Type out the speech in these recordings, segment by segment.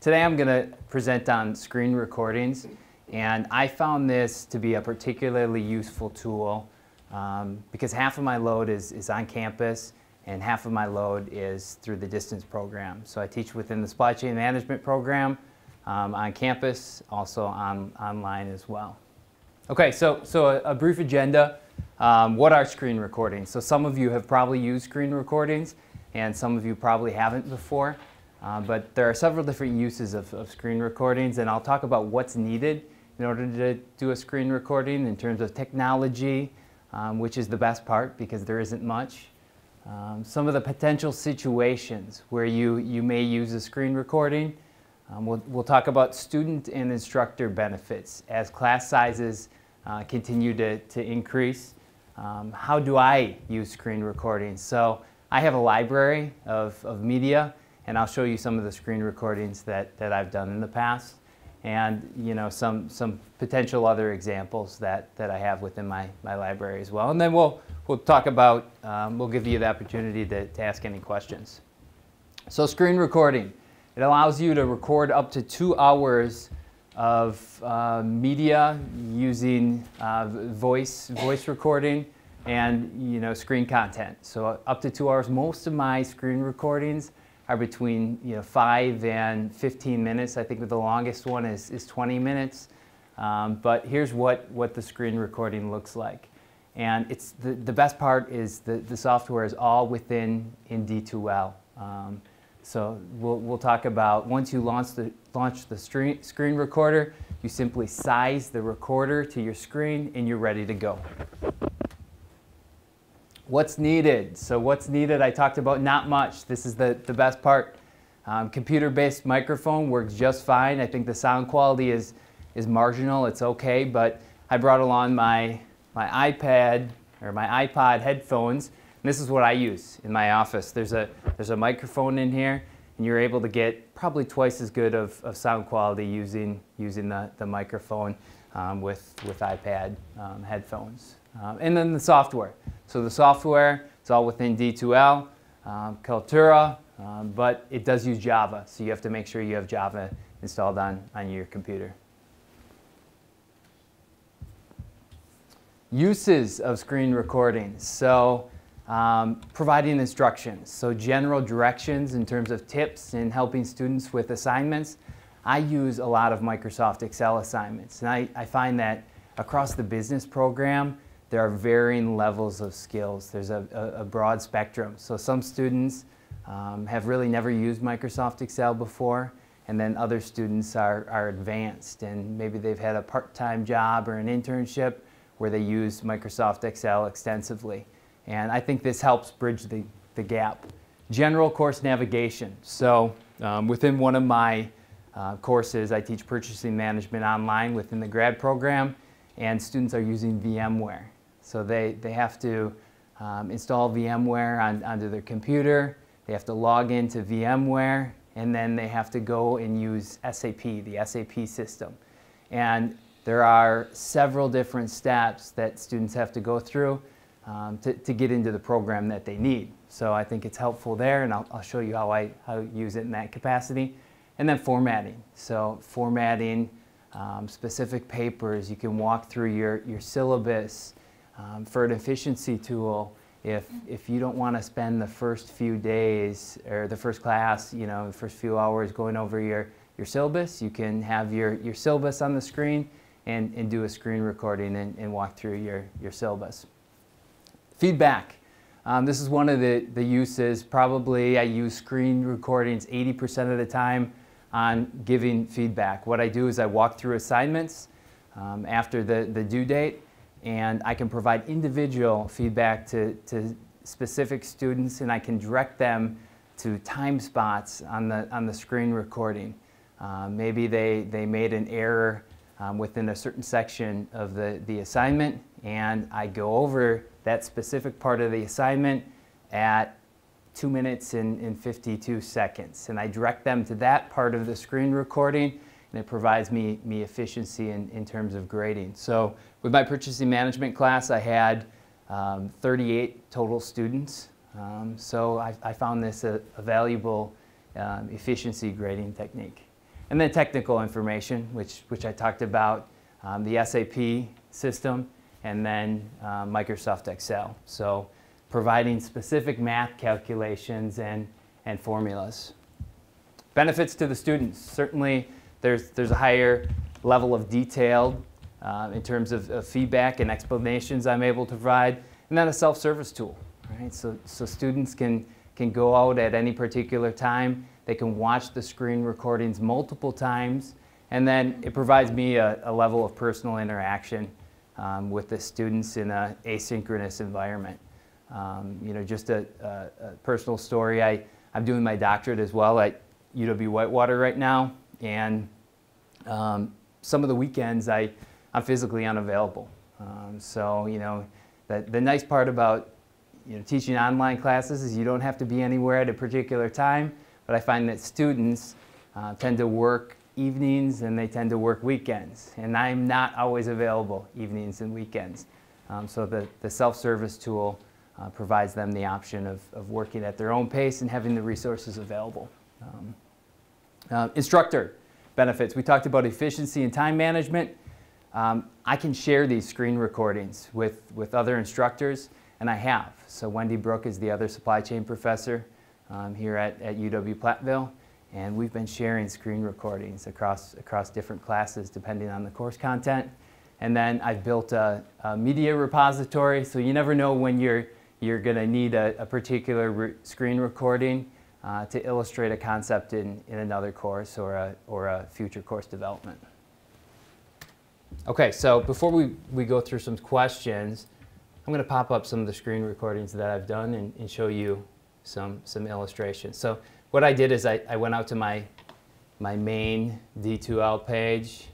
Today I'm going to present on screen recordings, and I found this to be a particularly useful tool because half of my load is on campus and half of my load is through the distance program. So I teach within the supply chain management program on campus, also online as well. Okay, so a brief agenda. What are screen recordings? So some of you have probably used screen recordings and some of you probably haven't before. But there are several different uses of screen recordings, and I'll talk about what's needed in order to do a screen recording in terms of technology, which is the best part because there isn't much. Some of the potential situations where you may use a screen recording. We'll talk about student and instructor benefits as class sizes continue to increase. How do I use screen recordings? So I have a library of media, and I'll show you some of the screen recordings that I've done in the past, and some potential other examples that I have within my library as well. And then we'll talk about, we'll give you the opportunity to ask any questions. So screen recording, it allows you to record up to 2 hours of media using voice recording and screen content. So up to 2 hours. Most of my screen recordings are between 5 and 15 minutes. I think the longest one is 20 minutes. But here's what the screen recording looks like. And it's the best part is the software is all within in D2L. So we'll talk about once you launch the screen recorder, you simply size the recorder to your screen and you're ready to go. What's needed? So what's needed, I talked about not much. This is the best part. Computer-based microphone works just fine. I think the sound quality is marginal, it's okay, but I brought along my iPad or my iPod headphones, and this is what I use in my office. There's a microphone in here, and you're able to get probably twice as good of sound quality using the microphone with iPad headphones. And then the software. So the software, it's all within D2L, Kaltura, but it does use Java, so you have to make sure you have Java installed on your computer. Uses of screen recordings. So providing instructions, so general directions in terms of tips and helping students with assignments. I use a lot of Microsoft Excel assignments, and I find that across the business program, there are varying levels of skills. There's a broad spectrum. So some students have really never used Microsoft Excel before, and then other students are advanced, and maybe they've had a part-time job or an internship where they use Microsoft Excel extensively. And I think this helps bridge the gap. General course navigation. So within one of my courses, I teach purchasing management online within the grad program, and students are using VMware. So they have to install VMware onto their computer, they have to log into VMware, and then they have to go and use SAP, the SAP system. And there are several different steps that students have to go through to get into the program that they need. So I think it's helpful there, and I'll show you how I use it in that capacity. And then formatting. So formatting specific papers, you can walk through your syllabus. For an efficiency tool, if you don't want to spend the first few days or the first class, the first few hours going over your syllabus, you can have your syllabus on the screen and do a screen recording and walk through your syllabus. Feedback. This is one of the uses. Probably I use screen recordings 80% of the time on giving feedback. What I do is I walk through assignments after the due date, and I can provide individual feedback to specific students, and I can direct them to time spots on the screen recording. Maybe they made an error within a certain section of the assignment, and I go over that specific part of the assignment at 2 minutes and 52 seconds. And I direct them to that part of the screen recording, and it provides me efficiency in terms of grading. So with my purchasing management class, I had 38 total students. So I found this a valuable efficiency grading technique. And then technical information, which I talked about, the SAP system, and then Microsoft Excel. So providing specific math calculations and formulas. Benefits to the students. Certainly there's a higher level of detail in terms of feedback and explanations I'm able to provide, and then a self-service tool. Right? So students can go out at any particular time. They can watch the screen recordings multiple times, and then it provides me a level of personal interaction with the students in an asynchronous environment. You know, just a personal story. I'm doing my doctorate as well at UW-Whitewater right now, and some of the weekends I'm physically unavailable. So you know, the nice part about teaching online classes is you don't have to be anywhere at a particular time, but I find that students tend to work evenings and they tend to work weekends, and I'm not always available evenings and weekends. So the self-service tool provides them the option of working at their own pace and having the resources available. Instructor benefits. We talked about efficiency and time management. I can share these screen recordings with other instructors, and I have. So Wendy Brooke is the other supply chain professor here at UW-Platteville, and we've been sharing screen recordings across different classes depending on the course content. And then I've built a media repository, so you never know when you're going to need a particular screen recording to illustrate a concept in another course or a future course development. Okay, so before we go through some questions, I'm going to pop up some of the screen recordings that I've done and show you some illustrations. So what I did is I went out to my main D2L page.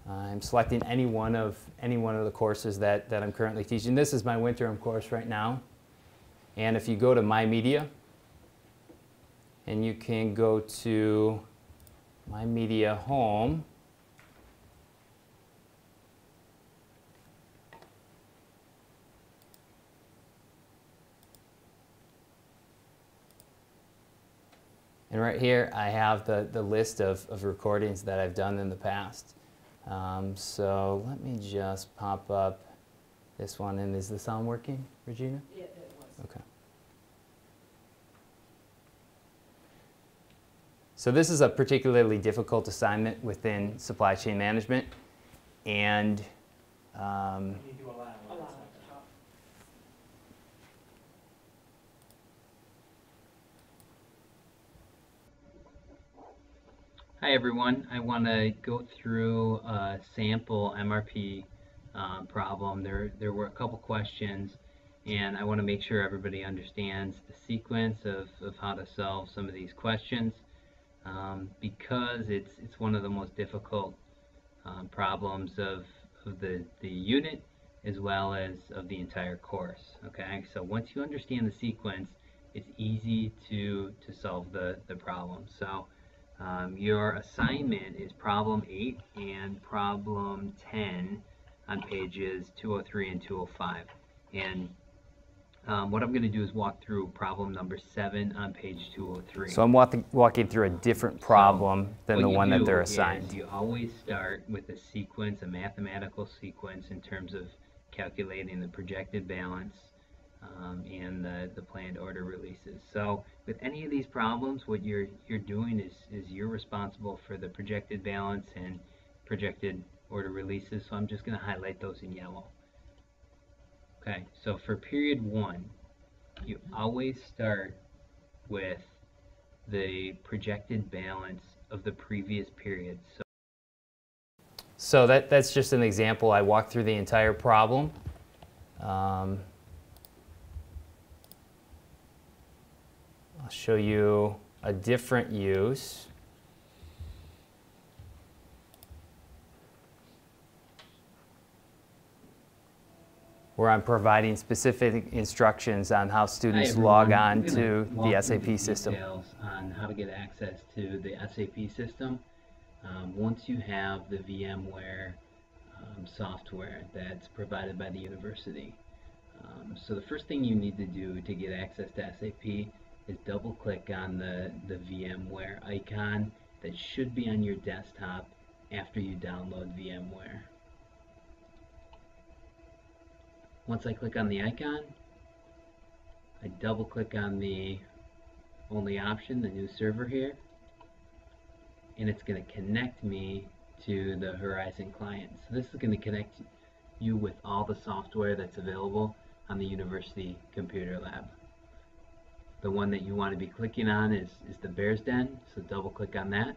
I'm selecting any one of the courses that I'm currently teaching. This is my winter course right now. And if you go to My Media, and you can go to My Media Home, and right here I have the list of recordings that I've done in the past. So let me just pop up this one. And is the sound working, Regina? Yeah, it was. Okay. So this is a particularly difficult assignment within supply chain management, and You do allow it. Hi everyone, I want to go through a sample MRP problem. There were a couple questions, and I want to make sure everybody understands the sequence of how to solve some of these questions, because it's one of the most difficult problems of the unit as well as of the entire course. Okay, so once you understand the sequence, it's easy to solve the problem. So your assignment is problem 8 and problem 10 on pages 203 and 205. And what I'm going to do is walk through problem number 7 on page 203. so I'm walking through a different problem than the one that they're assigned. You always start with a sequence, a mathematical sequence in terms of calculating the projected balance and the planned order releases. So with any of these problems, what you're doing is you're responsible for the projected balance and projected order releases. So I'm just going to highlight those in yellow. Okay, so for period 1, you always start with the projected balance of the previous period. So that's just an example. I walked through the entire problem. I'll show you a different use. Where I'm providing specific instructions on how students log on to the SAP system. Details on how to get access to the SAP system once you have the VMware software that's provided by the university. So the first thing you need to do to get access to SAP is double click on the VMware icon that should be on your desktop after you download VMware. Once I click on the icon, I double click on the only option, the new server here, and it's going to connect me to the Horizon client. So this is going to connect you with all the software that's available on the University Computer Lab. The one that you want to be clicking on is the Bear's Den, so double click on that.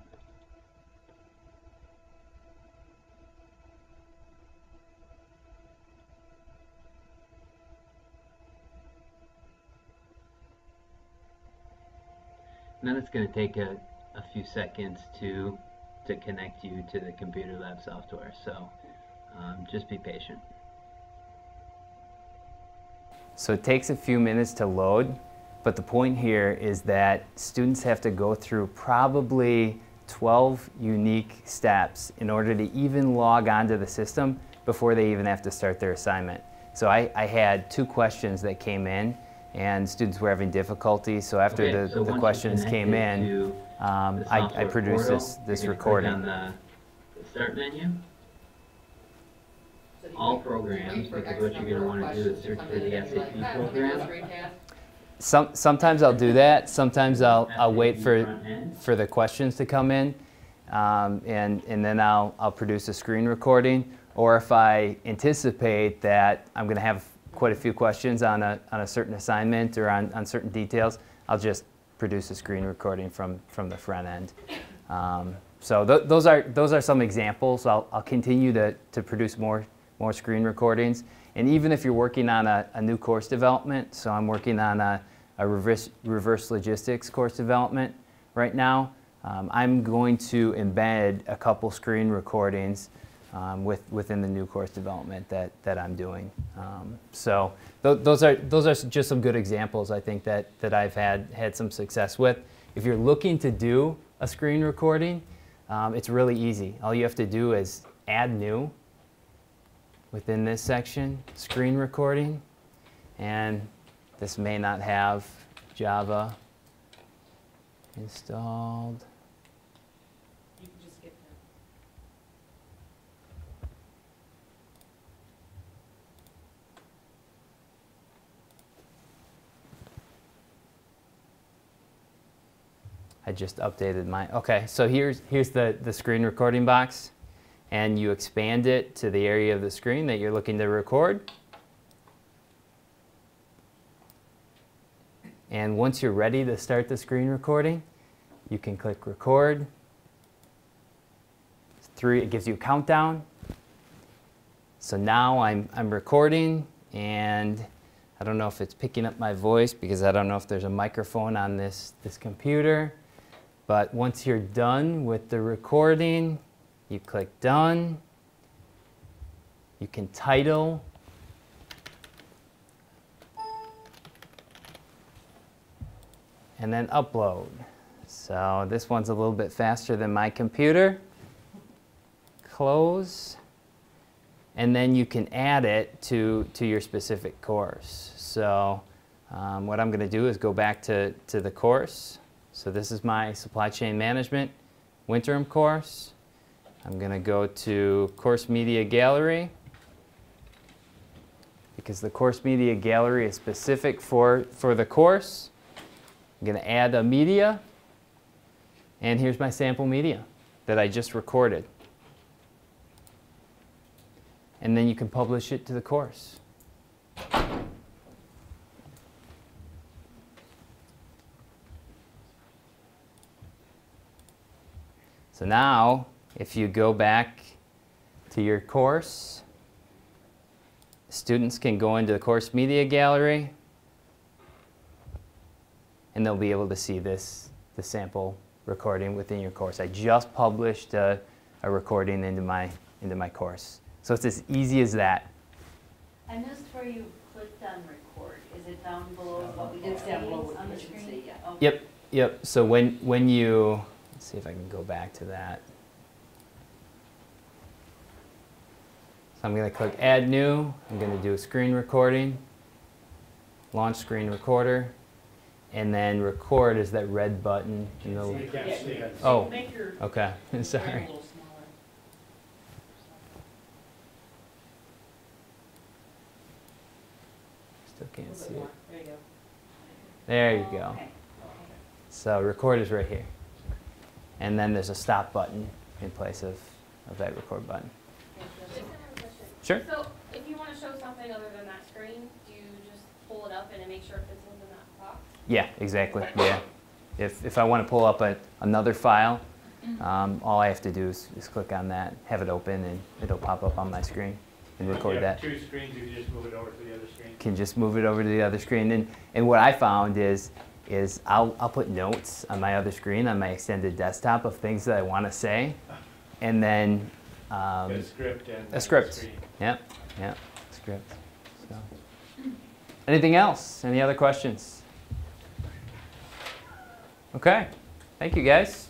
And then it's going to take a few seconds to connect you to the Computer Lab software, so just be patient. So it takes a few minutes to load, but the point here is that students have to go through probably 12 unique steps in order to even log onto the system before they even have to start their assignment. So I had 2 questions that came in, and students were having difficulty, so after the questions came in, I produced this recording. On the Start menu. All programs, because what you're going to want to do is search for the SAP program. Sometimes I'll do that. Sometimes I'll wait for the questions to come in, and then I'll produce a screen recording. Or if I anticipate that I'm going to have quite a few questions on a certain assignment or on certain details, I'll just produce a screen recording from the front end. So those are some examples. I'll continue to produce more screen recordings. And even if you're working on a new course development, so I'm working on a reverse logistics course development right now, I'm going to embed a couple screen recordings within the new course development that I'm doing. So those are just some good examples, I think, that I've had some success with. If you're looking to do a screen recording, it's really easy. All you have to do is add new within this section, screen recording, and this may not have Java installed. You can just skip that. I just updated my, okay, so here's the screen recording box, and you expand it to the area of the screen that you're looking to record. And once you're ready to start the screen recording, you can click record. It gives you a countdown. So now I'm recording, and I don't know if it's picking up my voice because I don't know if there's a microphone on this computer. But once you're done with the recording, you click done. You can title. And then upload. So this one's a little bit faster than my computer. Close. And then you can add it to your specific course. So what I'm going to do is go back to the course. So this is my Supply Chain Management Winterm course. I'm going to go to Course Media Gallery, because the Course Media Gallery is specific for the course. I'm going to add a media, and here's my sample media that I just recorded. And then you can publish it to the course. So now, if you go back to your course, students can go into the Course Media Gallery, and they'll be able to see the sample recording within your course. I just published a recording into my course. So it's as easy as that. I missed where you clicked on record. Is it down below what we did down below what on the we can screen? see, yeah. Okay. Yep. So when you, let's see if I can go back to that. So I'm going to click Add New. I'm going to do a screen recording, launch screen recorder, And then record is that red button. You know. You can't see it. Oh, Make your okay. screen Sorry. a little smaller. Still A can't little see bit it. more. There you go. There you Oh, go. okay. So record is right here. And then there's a stop button in place of that record button. Jason, I have a question. Sure. So if you want to show something other than that screen, do you just pull it up and then make sure it fits within that box? Yeah, exactly. Yeah. If I want to pull up another file, all I have to do is click on that, have it open, and it'll pop up on my screen and record You have that. 2 screens, you can just move it over to the other screen. Can just move it over to the other screen. And what I found is I'll put notes on my other screen, on my extended desktop, of things that I want to say, and then A script and a script. screen. Yep, script. So. Anything else? Any other questions? Okay, thank you guys.